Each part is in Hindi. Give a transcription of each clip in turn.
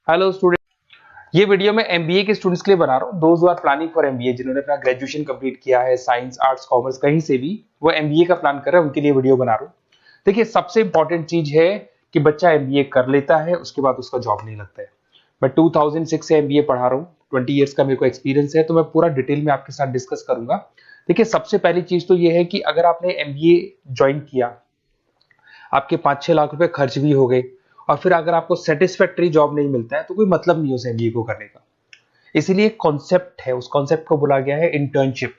हेलो स्टूडेंट, ये वीडियो मैं एमबीए के स्टूडेंट्स के लिए बना रहा हूँ। Those who are planning for MBA, जिन्होंने अपना ग्रेजुएशन कंप्लीट किया है, साइंस आर्ट्स कॉमर्स कहीं से भी वो एमबीए का प्लान कर रहे हैं, उनके लिए वीडियो बना रहा हूँ। देखिए, सबसे इंपॉर्टेंट चीज है कि बच्चा एमबीए कर लेता है, उसके बाद उसका जॉब नहीं लगता है। मैं 2006 से एमबीए पढ़ा रहा हूँ, 20 ईयर्स का मेरे को एक्सपीरियंस है, तो मैं पूरा डिटेल में आपके साथ डिस्कस करूंगा। देखिए, सबसे पहली चीज तो ये है कि अगर आपने एमबीए ज्वाइन किया, आपके 5-6 लाख रुपए खर्च भी हो गए और फिर अगर आपको सेटिस्फैक्टरी जॉब नहीं मिलता है तो कोई मतलब नहीं उस एमबीए को करने का। इसीलिए कॉन्सेप्ट है, उस कॉन्सेप्ट को बोला गया है इंटर्नशिप।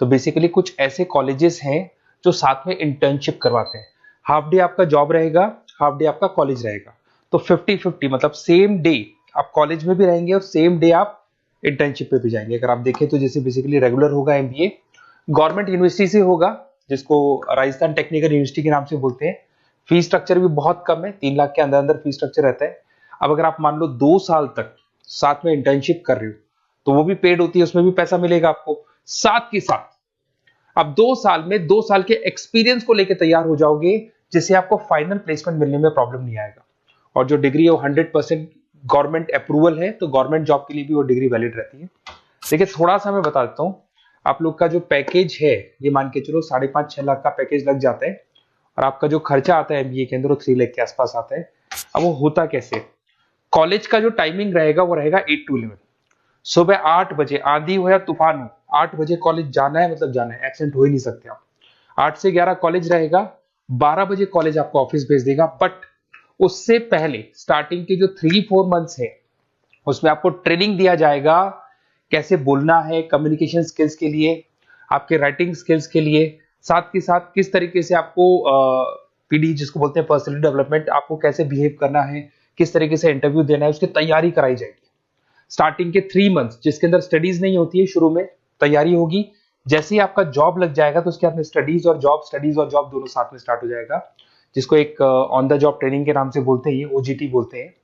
तो बेसिकली कुछ ऐसे कॉलेजेस हैं जो साथ में इंटर्नशिप करवाते हैं। हाफ डे आपका जॉब रहेगा, हाफ डे आपका कॉलेज रहेगा। तो 50-50 मतलब सेम डे आप कॉलेज में भी रहेंगे और सेम डे आप इंटर्नशिप पे भी जाएंगे। अगर आप देखें तो जैसे बेसिकली रेगुलर होगा एमबीए, गवर्नमेंट यूनिवर्सिटी से होगा, जिसको राजस्थान टेक्निकल यूनिवर्सिटी के नाम से बोलते हैं। फीस स्ट्रक्चर भी बहुत कम है, 3 लाख के अंदर अंदर फीस स्ट्रक्चर रहता है। अब अगर आप मान लो 2 साल तक साथ में इंटर्नशिप कर रहे हो तो वो भी पेड होती है, उसमें भी पैसा मिलेगा आपको। साथ के साथ अब 2 साल में 2 साल के एक्सपीरियंस को लेकर तैयार हो जाओगे, जिससे आपको फाइनल प्लेसमेंट मिलने में प्रॉब्लम नहीं आएगा। और जो डिग्री है वो 100% गवर्नमेंट अप्रूवल है, तो गवर्नमेंट जॉब के लिए भी वो डिग्री वैलिड रहती है। देखिए, थोड़ा सा मैं बता देता हूँ। आप लोग का जो पैकेज है, ये मान के चलो 5.5-6 लाख का पैकेज लग जाता है और आपका जो खर्चा आता है एमबीए के अंदर वो 3 लाख के आसपास आता है। अब वो होता कैसे? कॉलेज का जो टाइमिंग रहेगा वो रहेगा 8 to 11। सुबह 8 बजे, आंधी हो या तूफान हो, 8 बजे कॉलेज जाना है, मतलब जाना है, एब्सेंट हो ही नहीं सकते आप। 8 से 11 कॉलेज रहेगा, 12 बजे कॉलेज आपको ऑफिस भेज देगा। बट उससे पहले स्टार्टिंग के जो 3-4 मंथ्स है उसमें आपको ट्रेनिंग दिया जाएगा, कैसे बोलना है, कम्युनिकेशन स्किल्स के लिए, आपके राइटिंग स्किल्स के लिए, साथ के साथ किस तरीके से आपको पीडी जिसको बोलते हैं पर्सनैलिटी डेवलपमेंट, आपको कैसे बिहेव करना है, किस तरीके से इंटरव्यू देना है, उसकी तैयारी कराई जाएगी। स्टार्टिंग के 3 मंथ्स जिसके अंदर स्टडीज नहीं होती है, शुरू में तैयारी होगी। जैसे ही आपका जॉब लग जाएगा तो उसके बाद स्टडीज और जॉब दोनों साथ में स्टार्ट हो जाएगा, जिसको एक ऑन द जॉब ट्रेनिंग के नाम से बोलते हैं, ये ओजीटी बोलते हैं।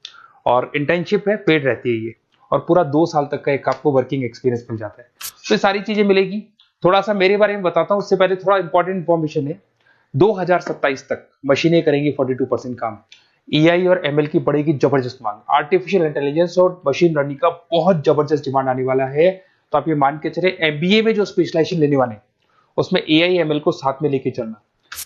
और इंटर्नशिप है, पेड रहती है ये, और पूरा 2 साल तक का एक आपको वर्किंग एक्सपीरियंस मिल जाता है। तो ये सारी चीजें मिलेगी। थोड़ा सा मेरे बारे में बताता हूँ, उससे पहले थोड़ा इंपॉर्टेंट इंफॉर्मेशन है। 2027 तक मशीनें करेंगी 42% काम। एआई और एमएल की बढ़ेगी जबरदस्त मांग। आर्टिफिशियल इंटेलिजेंस और मशीन लर्निंग का बहुत जबरदस्त डिमांड आने वाला है। तो आप ये मान के चले, एमबीए में जो स्पेशलाइजेशन लेने वाले उसमें एआई एमएल को साथ में लेके चलना।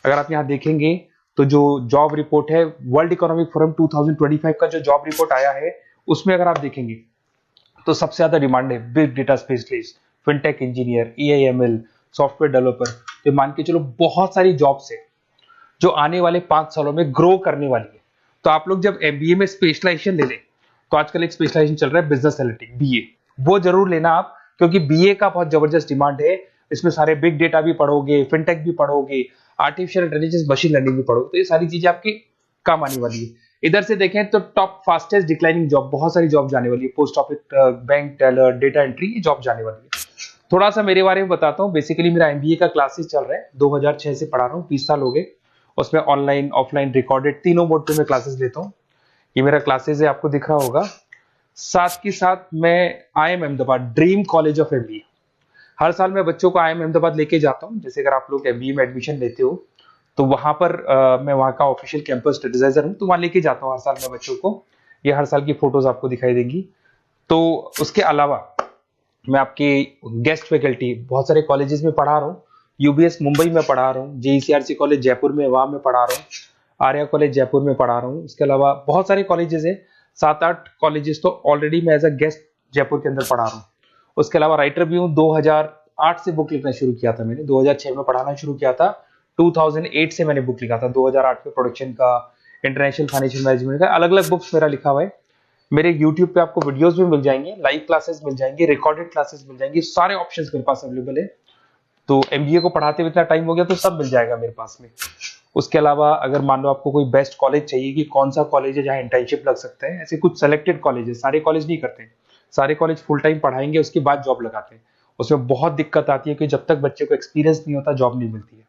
अगर आप यहाँ देखेंगे तो जो जॉब रिपोर्ट है, वर्ल्ड इकोनॉमिक फोरम 2025 का जो जॉब रिपोर्ट आया है, उसमें अगर आप देखेंगे तो सबसे ज्यादा डिमांड है big data specialist, fintech engineer, AIML, software developer. तो मान के चलो बहुत सारी जॉब्स है जो आने वाले 5 सालों में ग्रो करने वाली है। तो आप लोग जब एमबीए में स्पेशलाइजेशन ले लें, तो आजकल एक स्पेशलाइजेशन चल रहा है बिजनेस एनालिटिक्स, बीए, वो जरूर लेना आप, क्योंकि बीए का बहुत जबरदस्त डिमांड है। इसमें सारे बिग डेटा भी पढ़ोगे, फिनटेक भी पढ़ोगे, आर्टिफिशियल इंटेलिजेंस, मशीन लर्निंग भी पढ़ोगे, तो ये सारी चीजें आपकी काम आने वाली है। इधर से देखें तो टॉप फास्टेस्ट डिक्लाइनिंग जॉब, बहुत सारी जॉब जाने वाली है, post office, bank teller, data entry, ये जॉब जाने वाली है। थोड़ा सा मेरे बारे में बताता हूँ। बेसिकली मेरा एमबीए का क्लासेस चल रहा है, 2006 से पढ़ा रहा हूँ, 20 साल हो गए। उसमें ऑनलाइन, ऑफलाइन, रिकॉर्डेड, तीनों मोड पे मैं क्लासेस लेता हूँ। ये मेरा क्लासेस है, आपको दिख रहा होगा। साथ के साथ मैं IIM Ahmedabad, dream college of MBA, हर साल मैं बच्चों को आईएम अहमदाबाद लेके जाता हूँ। जैसे अगर आप लोग एमबीए में एडमिशन लेते हो तो वहां पर मैं वहां का ऑफिशियल कैंपस स्ट्रेटेजाइजर हूँ, तो वहां लेके जाता हूँ हर साल मैं बच्चों को। ये हर साल की फोटोज आपको दिखाई देंगी। तो उसके अलावा मैं आपके गेस्ट फैकल्टी बहुत सारे कॉलेजेस में पढ़ा रहा हूँ। यूबीएस मुंबई में पढ़ा रहा हूँ, जेईसीआरसी कॉलेज जयपुर में, वहां में पढ़ा रहा हूँ, आर्या कॉलेज जयपुर में पढ़ा रहा हूँ। उसके अलावा बहुत सारे कॉलेजेस है, 7-8 कॉलेजेस तो ऑलरेडी मैं एज अ गेस्ट जयपुर के अंदर पढ़ा रहा हूँ। उसके अलावा राइटर भी हूँ। 2008 से बुक लिखना शुरू किया था मैंने, 2006 में पढ़ाना शुरू किया था, 2008 से मैंने बुक लिखा था। 2008 में प्रोडक्शन का, इंटरनेशनल फाइनेंशियल मैनेजमेंट का, अलग अलग बुक्स मेरा लिखा हुआ है। मेरे YouTube पे आपको वीडियोस भी मिल जाएंगे, लाइव क्लासेस मिल जाएंगे, रिकॉर्डेड क्लासेस मिल जाएंगी, सारे ऑप्शंस मेरे पास अवेलेबल है। तो एमबीए को पढ़ाते हुए इतना टाइम हो गया तो सब मिल जाएगा मेरे पास में। उसके अलावा अगर मान लो आपको कोई बेस्ट कॉलेज चाहिए कि कौन सा कॉलेज है जहाँ इंटर्नशिप लग सकते हैं, ऐसे कुछ सेलेक्टेड कॉलेज है, सारे कॉलेज नहीं करते, सारे कॉलेज फुल टाइम पढ़ाएंगे उसके बाद जॉब लगाते हैं। उसमें बहुत दिक्कत आती है कि जब तक बच्चे को एक्सपीरियंस नहीं होता जॉब नहीं मिलती है।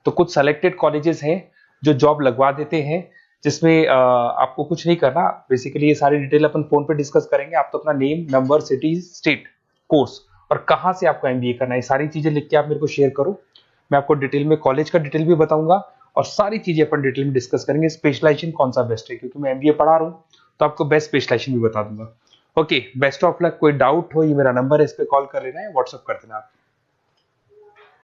तो कुछ सेलेक्टेड कॉलेजेस हैं जो जॉब लगवा देते हैं, जिसमें आपको कुछ नहीं करना। बेसिकली ये सारी डिटेल अपन फोन पे डिस्कस करेंगे। आप तो अपना name, number, city, state, course और कहाँ से आपको एमबीए करना है, सारी चीजें लिख के आप मेरे को शेयर करो। मैं आपको डिटेल में कॉलेज का डिटेल भी बताऊंगा और सारी चीजें अपन डिटेल में डिस्कस करेंगे। स्पेशलाइजेशन कौन सा बेस्ट है, क्योंकि मैं एमबीए पढ़ा रहा हूँ तो आपको बेस्ट स्पेशलाइजेशन भी बता दूंगा। Okay, best of luck. कोई डाउट हो, ये मेरा नंबर है, इस पे कॉल कर लेना है, व्हाट्सअप कर देना आप।